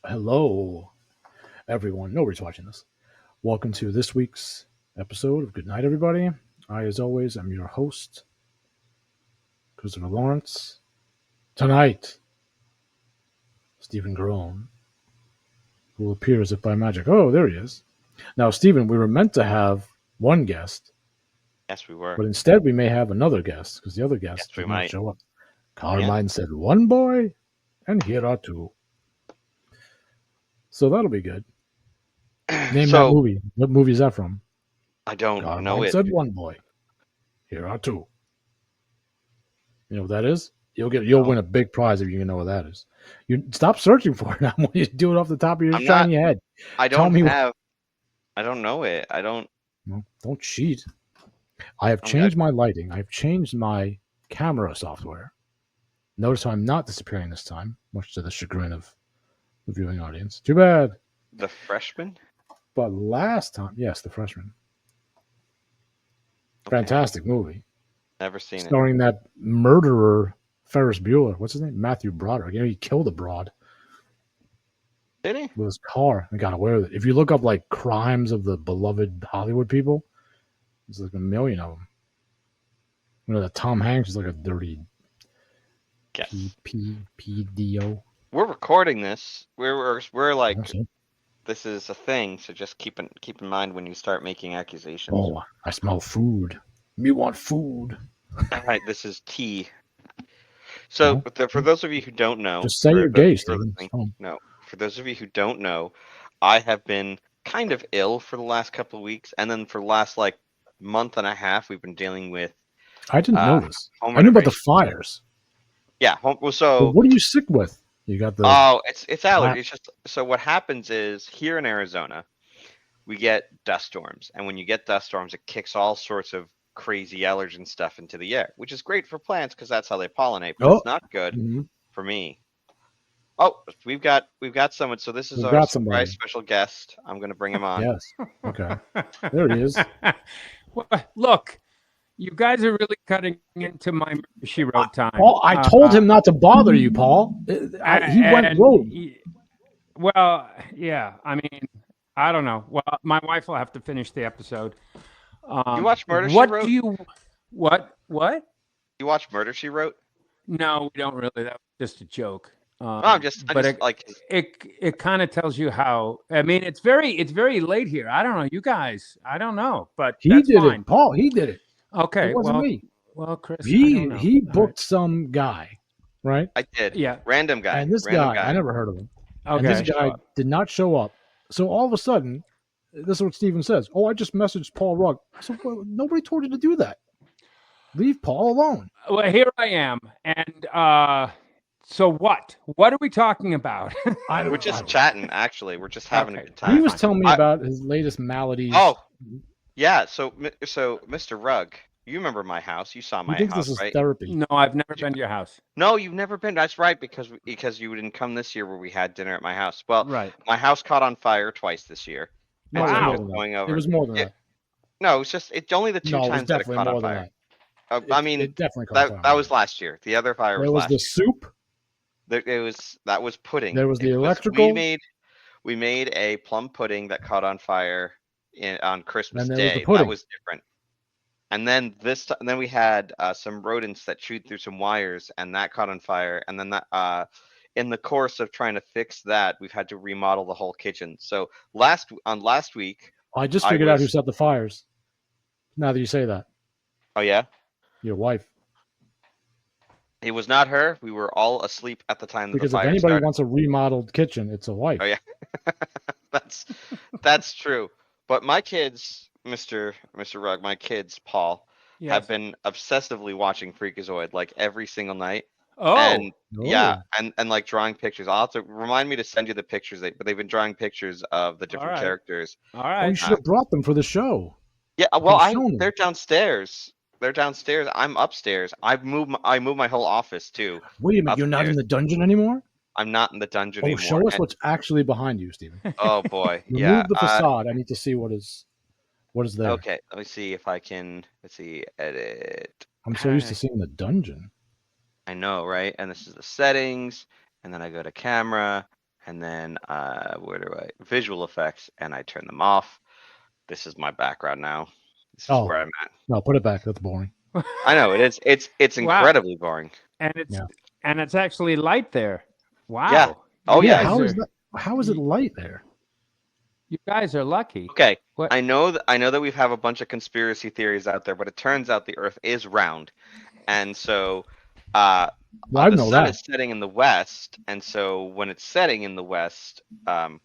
Hello, everyone. Nobody's watching this. Welcome to this week's episode of Good Night, everybody. I, as always, am your host, Christopher Lawrence. Tonight, Stephen Garone, who will appear as if by magic. Oh, there he is. Now, Stephen, we were meant to have one guest, Yes, we were. but instead we may have another guest because the other Yes, guest we did not might. show up. Yeah. Carmine said, "One boy, and here are two." So that'll be good. Name that So movie. What movie is that from? I don't know Carmine it. said, "One boy, here are two." You know what that is? You'll No, win a big prize if you can know what that is. You stop searching for it now when you do it off the top of your I'm not. shiny head. I Tell don't me what. have. I don't know it. I don't. No, don't cheat. I have I'm. I, changed my lighting. I've changed my camera software. Notice how I'm not disappearing this time, much to the chagrin of the viewing audience. Too bad. the freshman. But last time, yes, The Freshman. Okay. Fantastic movie. Never seen it. Starring that murderer, Ferris Bueller. What's his name? Matthew Broderick. You know, he killed a broad Did he? with his car and got away with it. If you look up like crimes of the beloved Hollywood people, there's like a million of them. You know that Tom Hanks is like a dirty Yes. PDO. We're recording this. We're like So. this is a thing. So just keep in mind when you start making accusations. Oh, I smell food. Me want food. All right. This is tea. So for those of you who don't know, Just say you're gay, Steven. no. For those of you who don't know, I have been kind of ill for the last couple of weeks, and then for the last like month and a half, we've been dealing with. I didn't know this. Home I knew about the renovation. fires. Yeah. But what are you sick with? You got the. Oh, it's allergy. It's just so what happens is here in Arizona, we get dust storms, and when you get dust storms, it kicks all sorts of crazy allergen stuff into the air, which is great for plants because that's how they pollinate. But it's not good for me. Oh, we've got someone. So this is our surprise special guest. I'm going to bring him on. Yes. Okay. There he is. Well, look, you guys are really cutting into my She Wrote time. Paul, I told him not to bother you, Paul. He went rogue. Well, yeah. I mean, I don't know. Well, my wife will have to finish the episode. You watch Murder, She Wrote? What? You watch Murder, She Wrote? No, we don't really. That was just a joke. It kind of tells you how. I mean, it's very late here. I don't know, you guys. I don't know, but he did it, Paul. He did it. Okay, it wasn't me. Well, Chris, he booked some guy, right? I did. Yeah, random guy. And this guy, I never heard of him. Okay, and this guy did not show up. So all of a sudden, this is what Steven says. Oh, I just messaged Paul Rugg. So well, nobody told you to do that. Leave Paul alone. Well, here I am, and. So what? What are we talking about? We're just chatting, actually. We're just having a good time. He was telling me about his latest maladies. Oh, yeah. So Mr. Rugg, you remember my house. You saw my house, this is right? Therapy. No, I've never been to your house. No, you've never been. That's right, because you didn't come this year where we had dinner at my house. Well, right. My house caught on fire twice this year. No, it was more than that. No, it's only the two times that it caught on fire. I mean, it definitely caught fire. That was last year. The other fire was last year. There was the soup. That was pudding. There was the electrical. We made a plum pudding that caught on fire on Christmas Day. That was different. And then then we had some rodents that chewed through some wires, and that caught on fire. And then that in the course of trying to fix that, we've had to remodel the whole kitchen. So last week, I just figured out who set the fires. Now that you say that. Oh yeah, your wife. It was not her. We were all asleep at the time that the fire if anybody started. wants a remodeled kitchen, it's a wife. Oh yeah, that's true. But my kids, Mr. Rugg, my kids, Paul, have been obsessively watching Freakazoid like every single night. Yeah, and like drawing pictures. I'll have to remind me to send you the pictures. But they've been drawing pictures of the different characters. All right. You should have brought them for the show. Yeah, well, they're downstairs. They're downstairs. I'm upstairs. I moved my whole office too. Wait a minute, you're not in the dungeon anymore? I'm not in the dungeon anymore. Show us what's actually behind you, Steven. Oh boy. Remove the facade. I need to see what is there. Okay, let me see if I can edit. I'm so used to seeing the dungeon. I know, right? And this is the settings, and then I go to camera, and then where do I visual effects, and I turn them off. This is my background now. This is where I'm at. No, put it back. That's boring. I know it is. It's Wow. incredibly boring. And it's Yeah. and it's actually light there. Wow. Yeah. Oh, You yeah. guys How are- is that? How is it light there? You guys are lucky. Okay. What? I know that we have a bunch of conspiracy theories out there, but it turns out the Earth is round, and so Well, I the know sun that. is setting in the west, and so when it's setting in the west,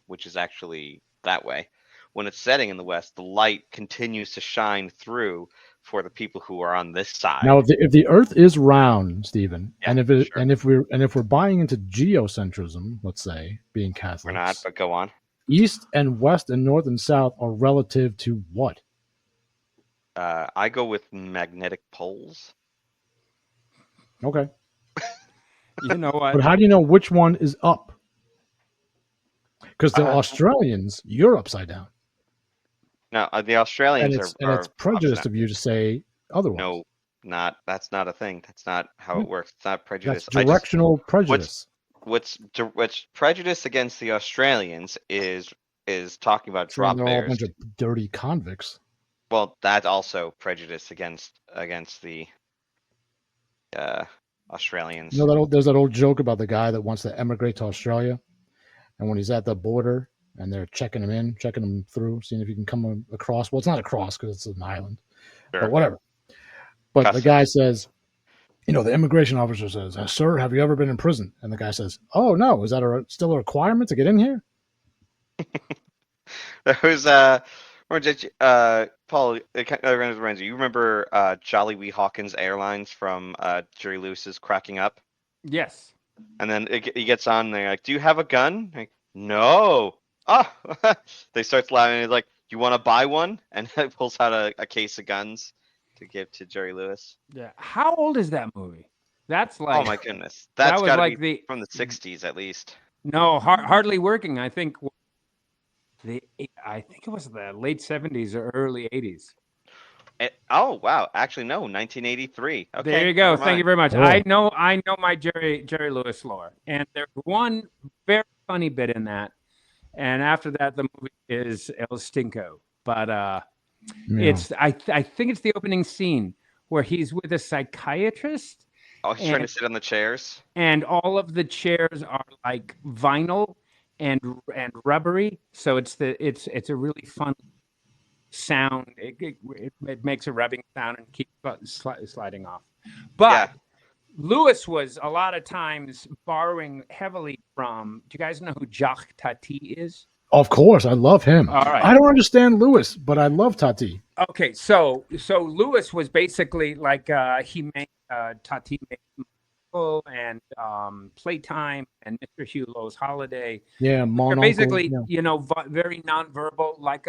which is actually that way, when it's setting in the west, the light continues to shine through for the people who are on this side. Now, if the Earth is round, Stephen, Yeah, and sure. if we're buying into geocentrism, let's say, being We're Catholics, not, but go on. east and west and north and south are relative to what? I go with magnetic poles. Okay, You know what? but how do you know which one is up? Because the Uh, Australians, you're upside down, No, the Australians and it's are prejudiced upset. of you to say otherwise. No, that's not a thing. That's not how Yeah. it works. It's not That's prejudice. directional prejudice. What's prejudice against the Australians is talking about Saying drop they're all a bears. bunch of dirty convicts. Well, that's also prejudice against the Australians. You know there's that old joke about the guy that wants to emigrate to Australia, and when he's at the border and they're checking him through, seeing if he can come across. Well, it's not across because it's an island, Sure. but whatever. But Customs. the guy says, the immigration officer says, "Sir, have you ever been in prison?" And the guy says, "Oh no, is that still a requirement to get in here?" There was Paul. It kind of reminds you. You remember Jolly Wee Hawkins Airlines from Jerry Lewis's Cracking Up? Yes. And then he gets on and they're like, "Do you have a gun?" Like, "No." Oh, they start laughing. He's like, "You want to buy one?" And he pulls out a case of guns to give to Jerry Lewis. Yeah. How old is that movie? That's like. Oh my goodness, that's was got to like be from the '60s at least. No, hardly working. I think I think it was the late 70s or early 80s. Oh wow, actually no, 1983. Okay, There you go. never Thank you mind. very much. Oh. I know my Jerry Lewis lore, and there's one very funny bit in that, and after that the movie is El Stinko. But it's I think it's the opening scene where he's with a psychiatrist. Oh, he's trying to sit on the chairs. And all of the chairs are like vinyl and rubbery, so it's a really fun sound. It makes a rubbing sound and keeps sliding off. But Yeah. Lewis was a lot of times borrowing heavily from. Do you guys know who Jacques Tati is? Of course, I love him. All right. I don't understand Lewis, but I love Tati. Okay, so Lewis was basically like he made Tati made and Playtime and Mr. Hulot's Holiday. Yeah, Mon Basically, Uncle, very nonverbal, like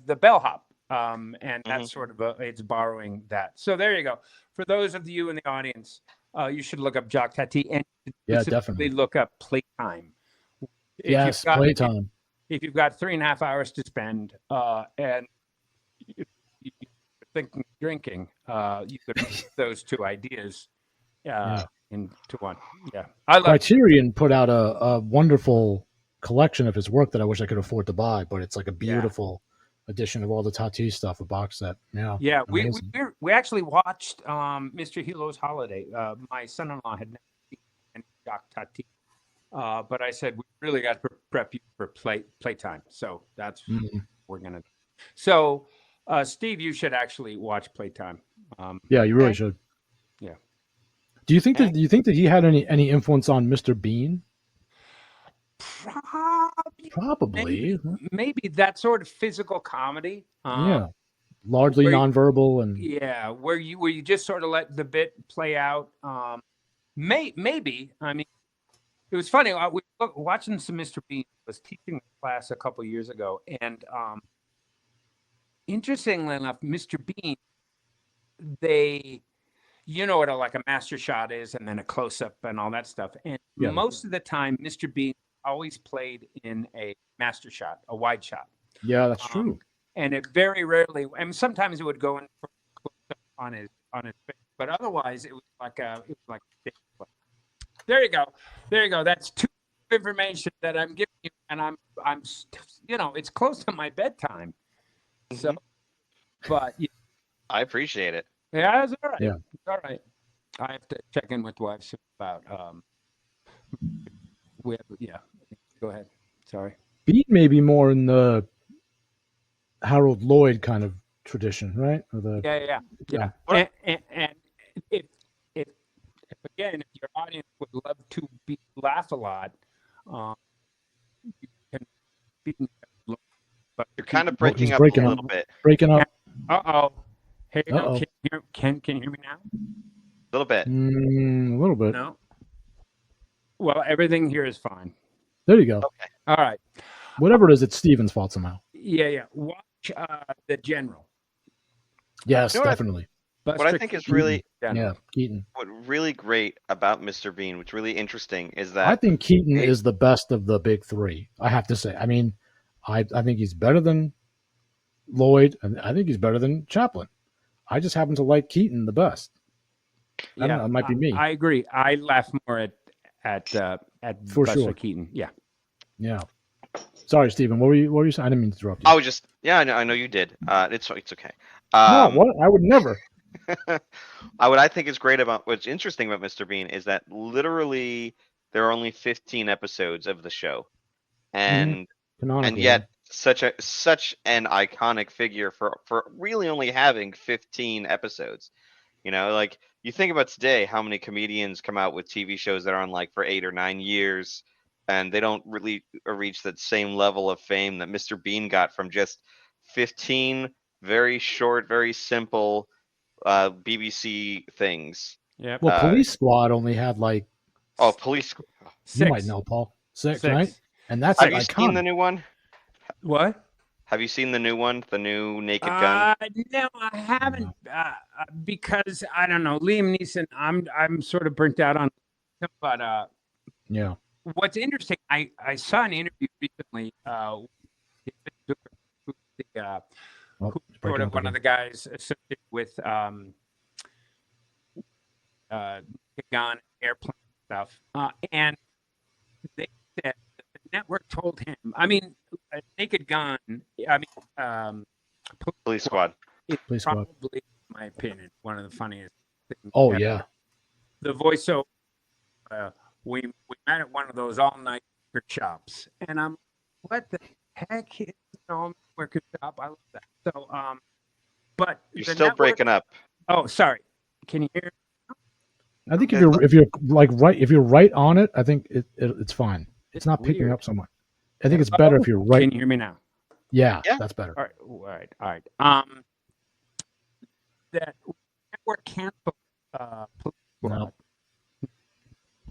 the bellhop, and that's Mhm. sort of it's borrowing that. So there you go. For those of you in the audience, you should look up Jacques Tati and definitely look up Playtime. Yes, Playtime. If you've got 3.5 hours to spend and you're thinking of drinking, you could put those two ideas into one. Yeah, I love Criterion put out a wonderful collection of his work that I wish I could afford to buy, but it's like a beautiful edition of all the Tati stuff, a box set. Yeah, we actually watched Mr. Hulot's Holiday. My son-in-law had never seen Jacques Tati, but I said we really got to prep you for playtime. So that's what we're gonna do. So, Steve, you should actually watch Playtime. Yeah, you really should. Yeah. Do you think that he had any influence on Mr. Bean? Probably. Maybe that sort of physical comedy. Yeah, largely nonverbal and where you just sort of let the bit play out. Maybe. I mean, it was funny. We were watching some Mr. Bean. I was teaching a class a couple years ago, and interestingly enough, Mr. Bean, you know what like a master shot is, and then a close up and all that stuff. And most of the time, Mr. Bean always played in a master shot, a wide shot. Yeah, that's true. And it very rarely, and sometimes it would go in for close up on his face, but otherwise it was like a. There you go. That's two information that I'm giving you, and I'm it's close to my bedtime. So, but I appreciate it. yeah, it's all right. Yeah. It's all right. I have to check in with wife soon about Go ahead. Sorry. Beat may be more in the Harold Lloyd kind of tradition, right? Or the Yeah. And if again, if your audience would love to laugh a lot, you can beat. But You're kind of Oh, he's breaking up a breaking up. little bit. Breaking up. Hey, no, Uh-oh. can you hear me now? A little bit. A little bit. No. Well, everything here is fine. There you go. Okay. All right. Whatever it is, it's Steven's fault somehow. Yeah. Watch The General. Yes, You know what I- definitely. What I think is really Yeah, Keaton. what really great about Mr. Bean, what's really interesting is I that think Keaton is the best of the big three. I have to say. I mean, I think he's better than Lloyd, and I think he's better than Chaplin. I just happen to like Keaton the best. I don't know, it might be me. I agree. I laugh more at For Buster sure. Keaton. Yeah. Yeah. Sorry, Stephen. What were you saying? I didn't mean to interrupt you. I was just I know you did. It's okay. No, what? I would never. What I think is great about what's interesting about Mr. Bean is that literally there are only 15 episodes of the show, and Canonically, yet such an iconic figure for really only having 15 episodes. You know, like you think about today, how many comedians come out with TV shows that are on like for 8 or 9 years, and they don't really reach that same level of fame that Mr. Bean got from just 15 very short, very simple BBC things. Yeah. Well, Police Squad only had like. Police. You might know, Paul. Six, right? And that's Have like you iconic. seen the new one? What? Have you seen the new one? The new Naked Gun? No, I haven't. Because I don't know, Liam Neeson. I'm sort of burnt out on him, but yeah. What's interesting, I saw an interview recently. Sort of one of the guys associated with Gun airplane stuff, and they said that the network told him. I mean, Naked Gun. I mean, Police Squad. It's probably, in my opinion, one of the funniest things. Oh yeah. The voiceover. We met at one of those all-night shops, and I'm, what the heck? Worker shop. I love that. So, but you're still breaking up. Oh, sorry. Can you hear? I think if you're right on it, I think it's fine. It's not picking up so much. I think it's better if you're right. Can you hear me now? Yeah, that's better. All right. That network canceled. No.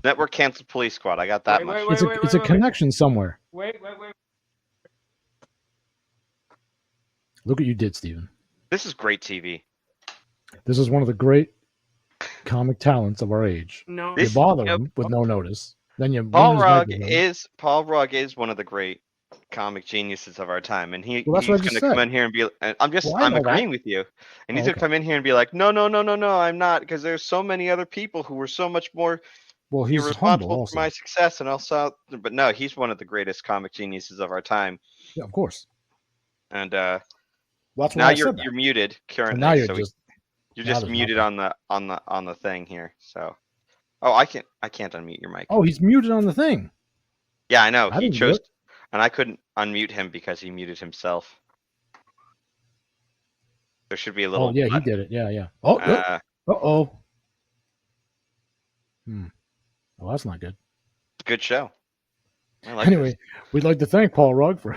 Network canceled Police Squad. I got that much. It's a connection somewhere. Wait. Look what you did, Steven. This is great TV. This is one of the great comic talents of our age. No, you bother him with no notice. Then you. Paul Rugg is one of the great comic geniuses of our time, and he's going to come in here and be. I'm agreeing with you, and he's going to come in here and be like, no, I'm not, because there's so many other people who were so much more. Well, he's responsible for my success, and also, but no, he's one of the greatest comic geniuses of our time. Yeah, of course. And now you're muted currently. Now you're just muted on the thing here. So, I can't unmute your mic. Oh, he's muted on the thing. Yeah, I know. He chose, and I couldn't unmute him because he muted himself. There should be a little. Oh yeah, button. He did it. Yeah. Oh. Uh-oh. Well, that's not good. It's a good show. Anyway, we'd like to thank Paul Rugg for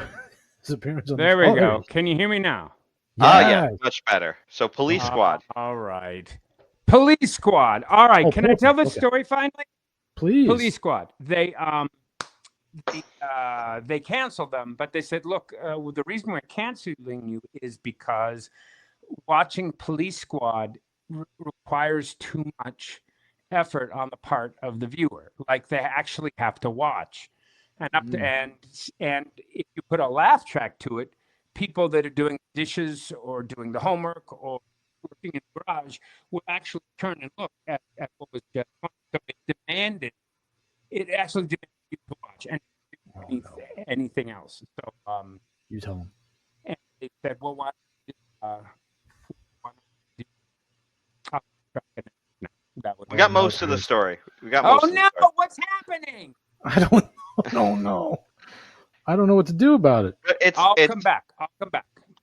his appearance on There we go. Can you hear me now? Yeah, much better. So, Police Squad. All right. Police Squad. All right. Can I tell the story finally? Please. Police Squad. They canceled them, but they said, look, the reason we're canceling you is because watching Police Squad requires too much effort on the part of the viewer. Like, they actually have to watch. And if you put a laugh track to it, people that are doing dishes or doing the homework or working in the garage will actually turn and look at what was just fun. So it actually demanded you to watch and Oh, any, no. anything else. So You tell him. and they said, well, why don't you do, uh, no, that was We got now most it's of the weird. story. We got oh most of the no, story. what's happening? I don't know. I don't know what to do about it. But I'll it's come back.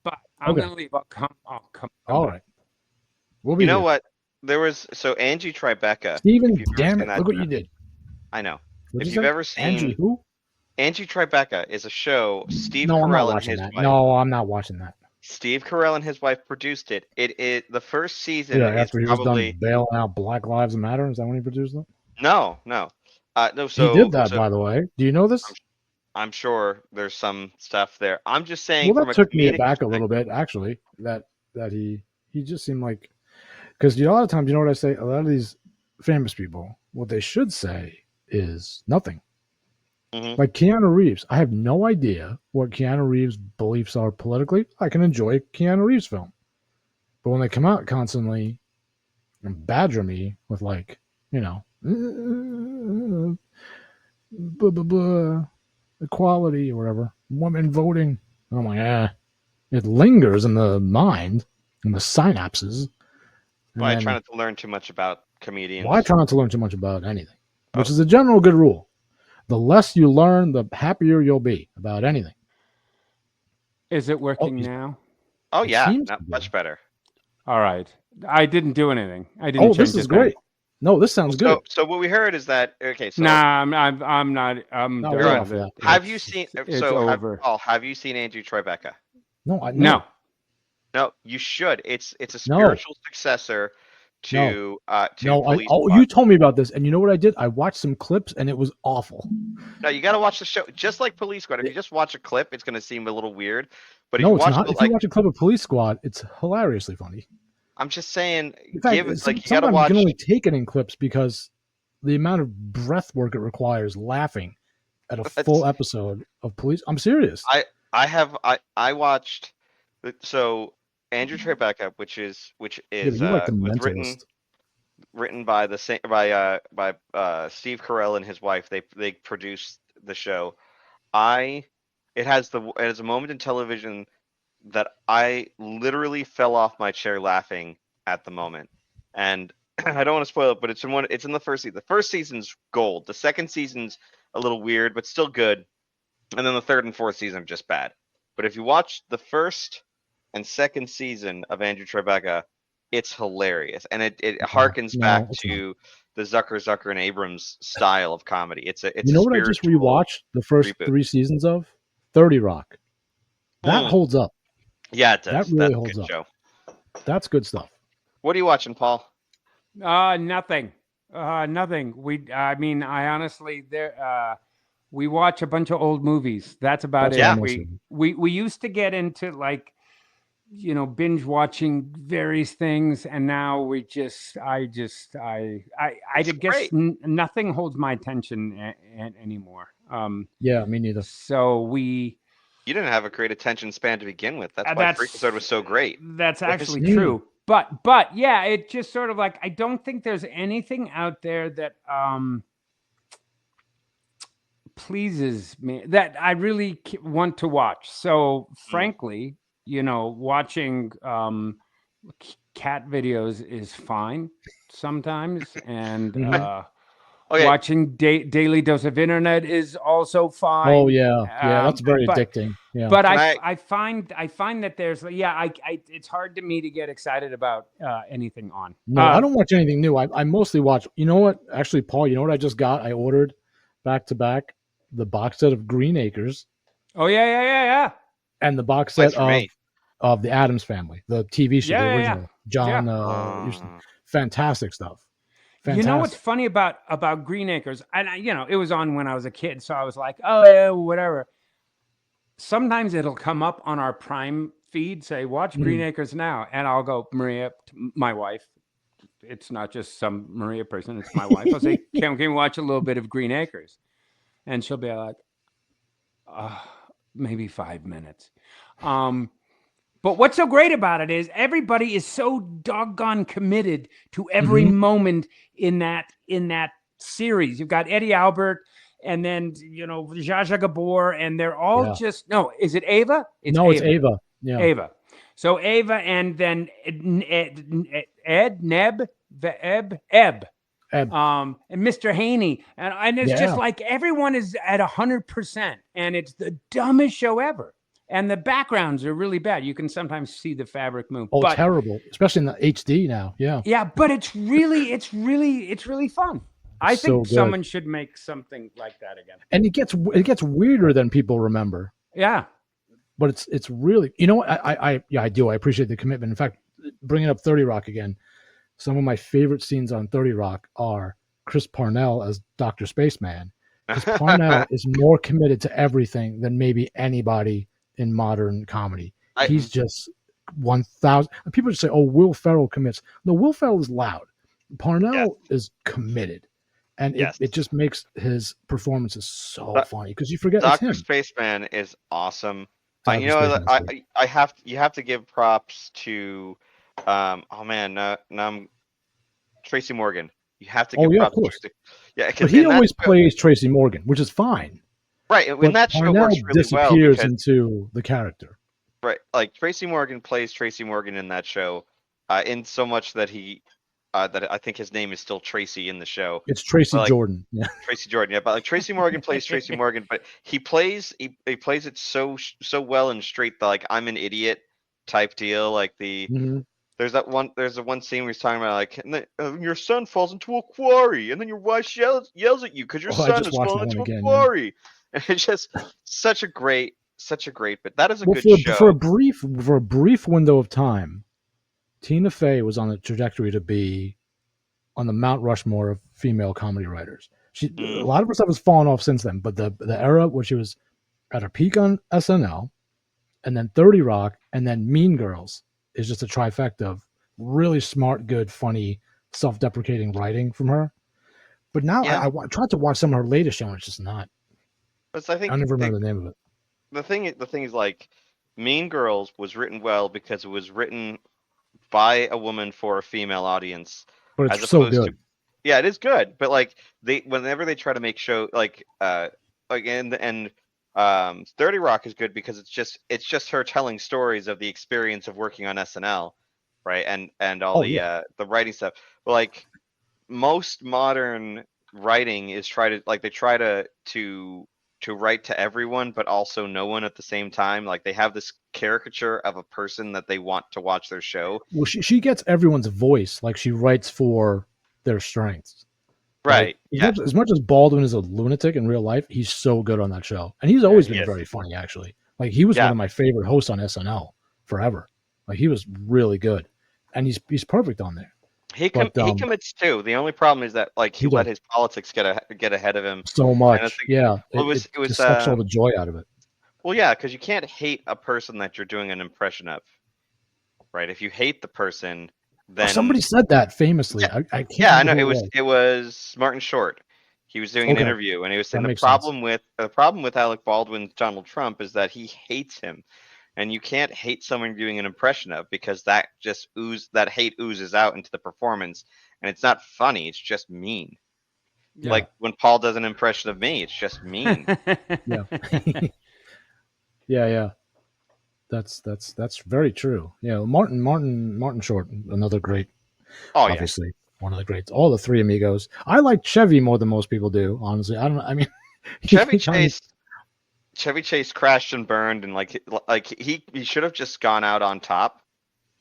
But I'm Okay. gonna leave. I'll come All back. right. We'll be you know here. what? There was so Angie Tribeca. Steven, If you've ever damn seen it. that Look what show. you did. I know. What'd If you you've say? ever Angie seen who? Angie Tribeca is a show. Steve No, I'm not Carell and watching his that. wife. No, I'm not watching that. Steve Carell and his wife produced it. The first season Yeah, is after he was done probably bailing out Black Lives Matter, is that when he produced it? no. He So did that, by the way. Do you know this? I'm sure there's some stuff there. I'm just saying Well, from that a took me comedic aback a little perspective. bit, actually. That he just seemed like, because a lot of times, you know what I say? A lot of these famous people, what they should say is nothing. Mhm. Like Keanu Reeves, I have no idea what Keanu Reeves' beliefs are politically. I can enjoy a Keanu Reeves film, but when they come out constantly and badger me with like, you know, blah, blah, blah, equality or whatever, women voting, I'm like, it lingers in the mind, in the synapses, and Well, I try then not to learn too much about why comedians. try not to learn too much about anything, Oh, which is a general good rule. The less you learn, the happier you'll be about anything. Is it Oh, working now? oh it yeah, seems to not be. much better. All right. I didn't do anything. I didn't Oh, this change is a thing. great. No, this Well, sounds good. so what we heard is that okay. So Nah, I'm not. I'm No, done we're with off it. that. have you seen? It's over. Have you seen Angie Tribeca? No, No. No, you should. It's a no, spiritual successor no, to no. Police Oh, Squad. you told me about this, and you know what I did? I watched some clips, and it was awful. No, you got to watch the show. Just like Police Squad. If you It- just watch a clip, it's going to seem a little weird. But if you no, it's watch not. the If you like, watch a clip of Police Squad, it's hilariously funny. I'm just saying, In fact, you got to sometimes you can watch. only take it in clips because the amount of breath work it requires laughing at a full episode of Police. I'm serious. I watched. So Andrew Tribeca, which Yeah, but is you like the was Mentalist. written by the same by Steve Carell and his wife. They produced the show. It has a moment in television that I literally fell off my chair laughing at the moment. And I don't want to spoil it, but it's in the first season. The first season's gold. The second season's a little weird, but still good. And then the third and fourth season are just bad. But if you watch the first and second season of Andrew Tribeca, it's hilarious. And it harkens back No, it's not. to the Zucker and Abrams style of comedy. It's a You know what I just spiritual rewatched the first reboot. 3 seasons of? 30 Rock. That holds up. Yeah, it That does. really That's a holds good up. show. That's good stuff. What are you watching, Paul? Nothing. Nothing. I honestly we watch a bunch of old movies. That's about That's it. what I'm mostly. We used to get into like, binge watching various things, and now I It's guess great. nothing holds my attention anymore. Yeah, me neither. So You didn't have a great attention span to begin with. That's why that's Freakazoid was so great. That's actually Mm. true. But yeah, it just sort of like, I don't think there's anything out there that pleases me that I really want to watch. So frankly, watching cat videos is fine sometimes, and Mhm. Okay. watching daily dose of internet is also fine. Oh yeah, that's very addicting. Yeah, But Can I find that there's it's hard to me to get excited about anything on. no, I don't watch anything new. I mostly watch. You know what? Actually, Paul, you know what I just got? I ordered back to back the box set of Green Acres Oh yeah. and the box Place set for me. of the Adams Family, the TV show, the Yeah. original. John, Uh, fantastic stuff. You know what's Fantastic. funny about Green Acres? And it was on when I was a kid, so I was like, oh yeah, whatever. Sometimes it'll come up on our Prime feed, say, watch Green Acres now, and I'll go, Maria, my wife. It's not just some Maria person; it's my wife. I'll say, can we watch a little bit of Green Acres? And she'll be like, maybe 5 minutes. But what's so great about it is everybody is so doggone committed to every moment in that series. You've got Eddie Albert and then Zsa Zsa Gabor, and they're all Yeah. just no. Is it Ava? It's Ava. Yeah. Ava. So Ava, and then Ebb, Eb. and Mr. Haney, and it's just Yeah. like everyone is at 100%, and it's the dumbest show ever. And the backgrounds are really bad. You can sometimes see the fabric move. Oh, but, terrible, especially in the HD now. Yeah. Yeah, but it's really fun. I so think good. someone should make something like that again. And it gets weirder than people remember. Yeah. But it's really, what I do. I appreciate the commitment. In fact, bringing up 30 Rock again, some of my favorite scenes on 30 Rock are Chris Parnell as Dr. Spaceman. Because Parnell is more committed to everything than maybe anybody in modern comedy. He's just 1,000. People just say, "Oh, Will Ferrell commits." No, Will Ferrell is loud. Parnell is committed, and it just makes his performances so funny because you forget it's him. Dr. Spaceman is awesome. You have to give props to, Tracy Morgan. You have to give props. Of course. But he always plays Tracy Morgan, which is fine. Right, when that show works really well, disappears into the character. Right, like Tracy Morgan plays Tracy Morgan in that show, in so much that that I think his name is still Tracy in the show. It's Tracy Jordan. Yeah, Tracy Jordan. Yeah, but like Tracy Morgan plays Tracy Morgan, but he plays it so well and straight. Like I'm an idiot type deal. Like there's a one scene where he's talking about like your son falls into a quarry, and then your wife yells at you because your son is falling into a quarry. Yeah. And it's just such a great bit. That is a good show. For a brief window of time, Tina Fey was on the trajectory to be on the Mount Rushmore of female comedy writers. A lot of her stuff has fallen off since then, but the era where she was at her peak on SNL, and then 30 Rock, and then Mean Girls is just a trifecta of really smart, good, funny, self-deprecating writing from her. But now I tried to watch some of her latest show, and it's just not. I think I never remember the name of it. The thing is like Mean Girls was written well because it was written by a woman for a female audience. But it's so good. It is good. But like whenever they try to make show like 30 Rock is good because it's just her telling stories of the experience of working on SNL, right? And all the writing stuff. But like most modern writing is try to write to everyone, but also no one at the same time. Like they have this caricature of a person that they want to watch their show. Well, she gets everyone's voice. Like she writes for their strengths. Right. Like, as much as Baldwin is a lunatic in real life, he's so good on that show. And he's always been very funny, actually. Like he was one of my favorite hosts on SNL forever. Like he was really good. And he's perfect on there. He commits too. The only problem is that like he let his politics get ahead of him so much. It sucks all the joy out of it. Well, yeah, because you can't hate a person that you're doing an impression of, right? If you hate the person, then somebody said that famously. I can't. Yeah, I know it was Martin Short. He was doing an interview, and he was saying the problem with Alec Baldwin's Donald Trump is that he hates him. And you can't hate someone doing an impression of because that hate oozes out into the performance, and it's not funny. It's just mean. Yeah. Like when Paul does an impression of me, it's just mean. yeah. That's very true. Yeah, Martin Short, another great. Oh, obviously one of the greats. All the Three Amigos. I like Chevy more than most people do. Honestly, I don't know. I mean, Chevy Chase crashed and burned, and like he should have just gone out on top.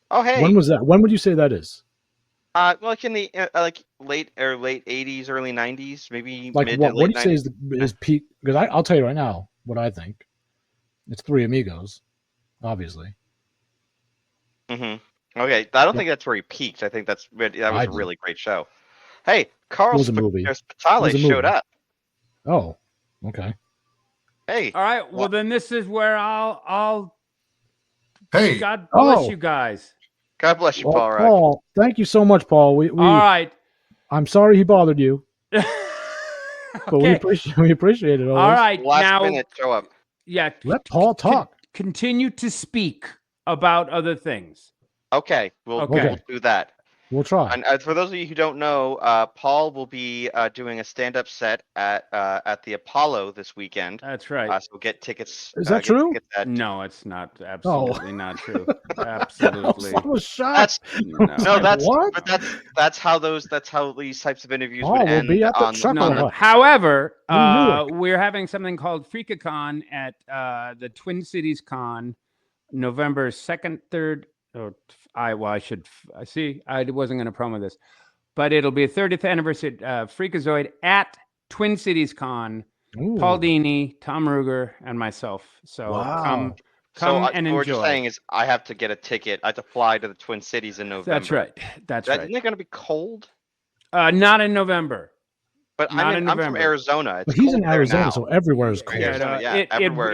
Oh hey, when was that? When would you say that is? Like in the late 80s, early 90s, maybe like mid what? To late What do you say is his peak? Because I'll tell you right now what I think. It's Three Amigos, obviously. Mm-hmm. Okay, I don't think that's where he peaked. I think that was a really great show. Hey, Carl Spitale showed up. Oh, okay. Hey. All right. Well, then this is where I'll. Hey. God bless you guys. God bless you, Paul Rugg. Paul, thank you so much, Paul. We all right. I'm sorry he bothered you. Okay. But we appreciate it. All right. Last minute, show up. Yeah. Let Paul talk. Continue to speak about other things. Okay. We'll do that. We'll try. And for those of you who don't know, Paul will be doing a stand-up set at the Apollo this weekend. That's right. So get tickets. Is that get true? tickets at- No, it's not. Absolutely not true. Absolutely. I was shocked. That's No. no, that's What? but that's how these types of interviews Oh, would we'll end be at the on Chuckle No, no. Hut. However, In Newark. we're having something called FreakaCon at the Twin Cities Con, November 2nd, 3rd. I should see. I wasn't going to promo this, but it'll be a 30th anniversary Freakazoid at Twin Cities Con. Ooh. Paul Dini, Tom Ruger, and myself. So Wow. come So and what we're just enjoy. saying is, I have to get a ticket. I have to fly to the Twin Cities in November. That's right. That's right. Isn't it going to be cold? Not in November. But Not in I'm from November. Arizona. It's But he's in cold there Arizona, now. so everywhere is cold. Arizona, yeah, it, everywhere.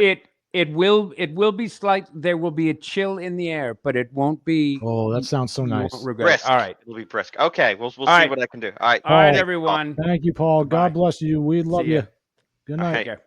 it will be slight. There will be a chill in the air, but it won't be. Oh, that sounds so you nice. won't regret. Brisk. All right. It'll be brisk. Okay, we'll see right. what I can do. All right. All right, Paul, everyone. Thank you, Paul. God Bye. bless you. We love See ya. you. Good night. Okay. Take care.